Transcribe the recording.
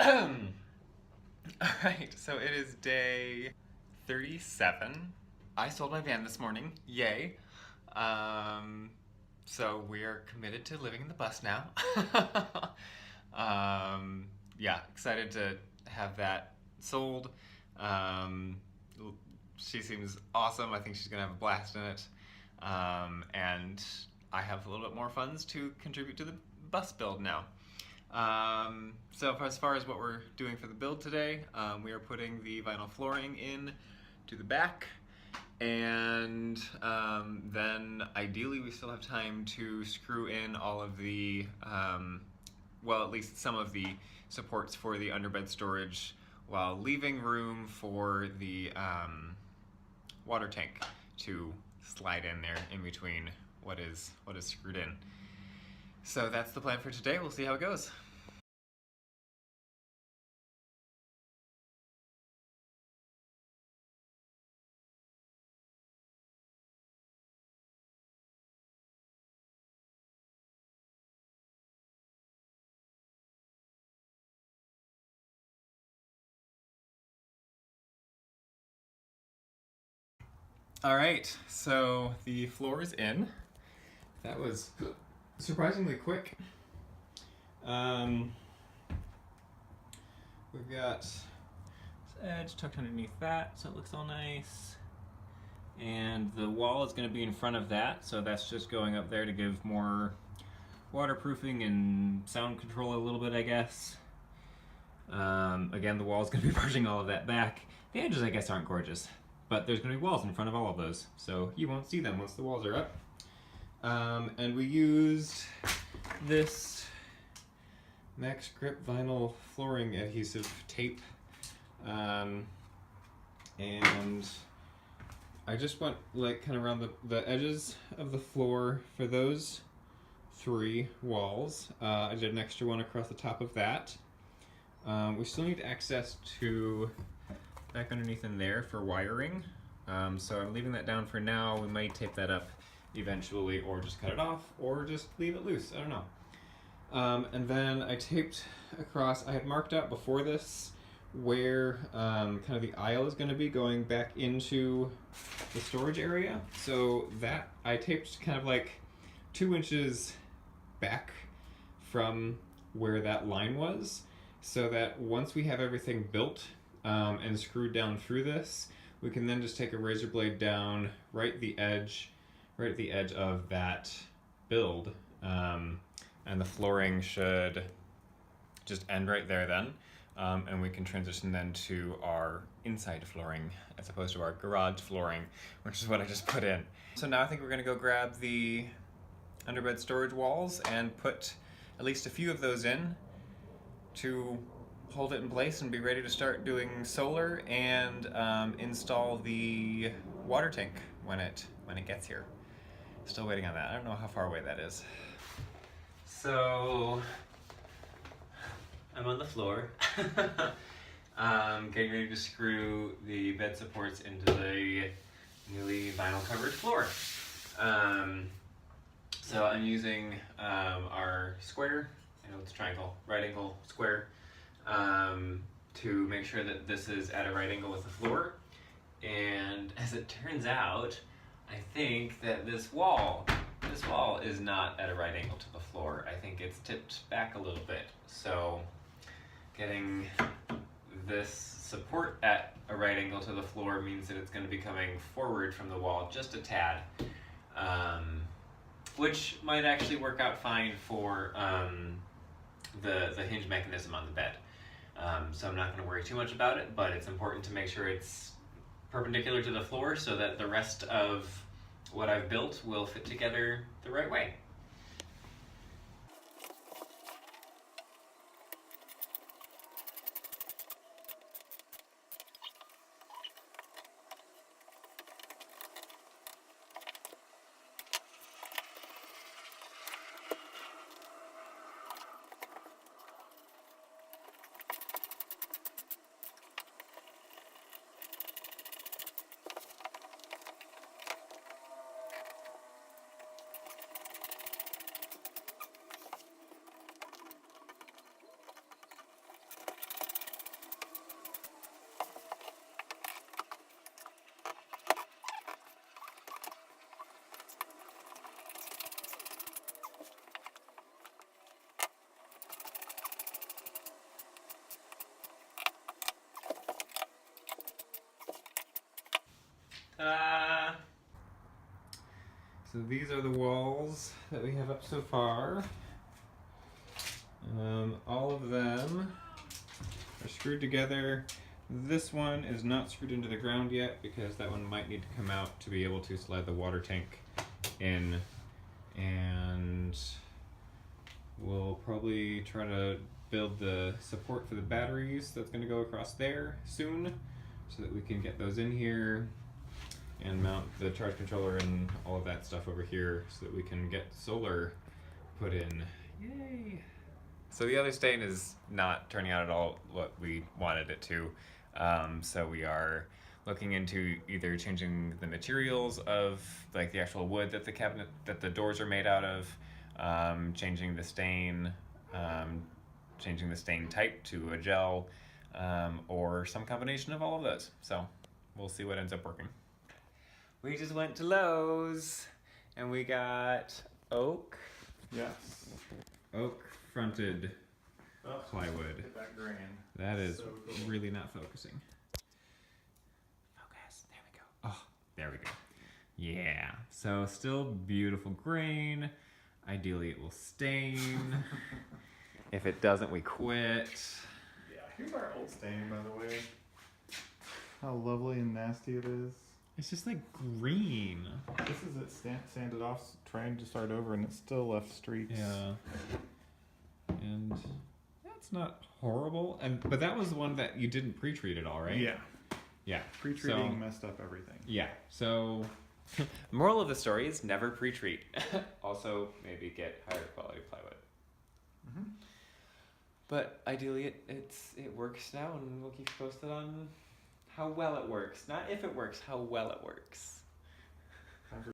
Alright, so it is day 37. I sold my van this morning, yay. So we're committed to living in the bus now. Yeah, excited to have that sold. Um, she seems awesome. I think she's gonna have a blast in it. And I have a little bit more funds to contribute to the bus build now. So as far as what we're doing for the build today, we are putting the vinyl flooring in to the back, and then ideally we still have time to screw in all of the, well, at least some of the supports for the underbed storage, while leaving room for the water tank to slide in there in between what is screwed in. So that's the plan for today. We'll see how it goes. All right, so the floor is in. That was surprisingly quick. We've got this edge tucked underneath that, so it looks all nice. And the wall is going to be in front of that, so that's just going up there to give more waterproofing and sound control a little bit, I guess. Again, the wall is going to be pushing all of that back. The edges, I guess, aren't gorgeous, but there's going to be walls in front of all of those, so you won't see them once the walls are up. And we used this Max Grip vinyl flooring adhesive tape, and I just went like kind of around the edges of the floor for those 3 walls. I did an extra one across the top of that. We still need access to back underneath in there for wiring, so I'm leaving that down for now. We might tape that up eventually, or just cut it off, or just leave it loose, I don't know. And then I taped across, I had marked out before this where kind of the aisle is going to be going back into the storage area, so that I taped kind of like 2 inches back from where that line was, so that once we have everything built and screwed down through this, we can then just take a razor blade down right at the edge of that build, and the flooring should just end right there then, and we can transition then to our inside flooring as opposed to our garage flooring, which is what I just put in. So now I think we're going to go grab the underbed storage walls and put at least a few of those in to hold it in place and be ready to start doing solar and install the water tank when it gets here. Still waiting on that. I don't know how far away that is. So I'm on the floor, getting ready to screw the bed supports into the newly vinyl covered floor. So I'm using our square, I know it's triangle, right angle square, to make sure that this is at a right angle with the floor. And as it turns out, I think that this wall is not at a right angle to the floor. I think it's tipped back a little bit. So getting this support at a right angle to the floor means that it's going to be coming forward from the wall just a tad, which might actually work out fine for the hinge mechanism on the bed. So I'm not going to worry too much about it, but it's important to make sure it's perpendicular to the floor so that the rest of what I've built will fit together the right way. Ta-da! So these are the walls that we have up so far. All of them are screwed together. This one is not screwed into the ground yet because that one might need to come out to be able to slide the water tank in. And we'll probably try to build the support for the batteries that's going to go across there soon so that we can get those in here and mount the charge controller and all of that stuff over here so that we can get solar put in. Yay! So the other stain is not turning out at all what we wanted it to. So we are looking into either changing the materials of like the actual wood that the cabinet, that the doors are made out of, changing the stain type to a gel, or some combination of all of those. So we'll see what ends up working. We just went to Lowe's and we got oak. Yes. Oak fronted plywood. Get that grain. That is So cool. really not focusing. Focus. There we go. Oh, there we go. Yeah. So still beautiful grain. Ideally it will stain. If it doesn't, we quit. Yeah, here's our old stain, by the way. How lovely and nasty it is. It's just like green. This is it sanded off, trying to start over, and it still left streaks. Yeah. And that's not horrible. But that was the one that you didn't pre-treat at all, right? Yeah. Yeah. Pre-treating messed up everything. Yeah. So moral of the story is never pre-treat. Also, maybe get higher quality plywood. Mm-hmm. But ideally, it works now, and we'll keep you posted on how well it works. Not if it works, how well it works.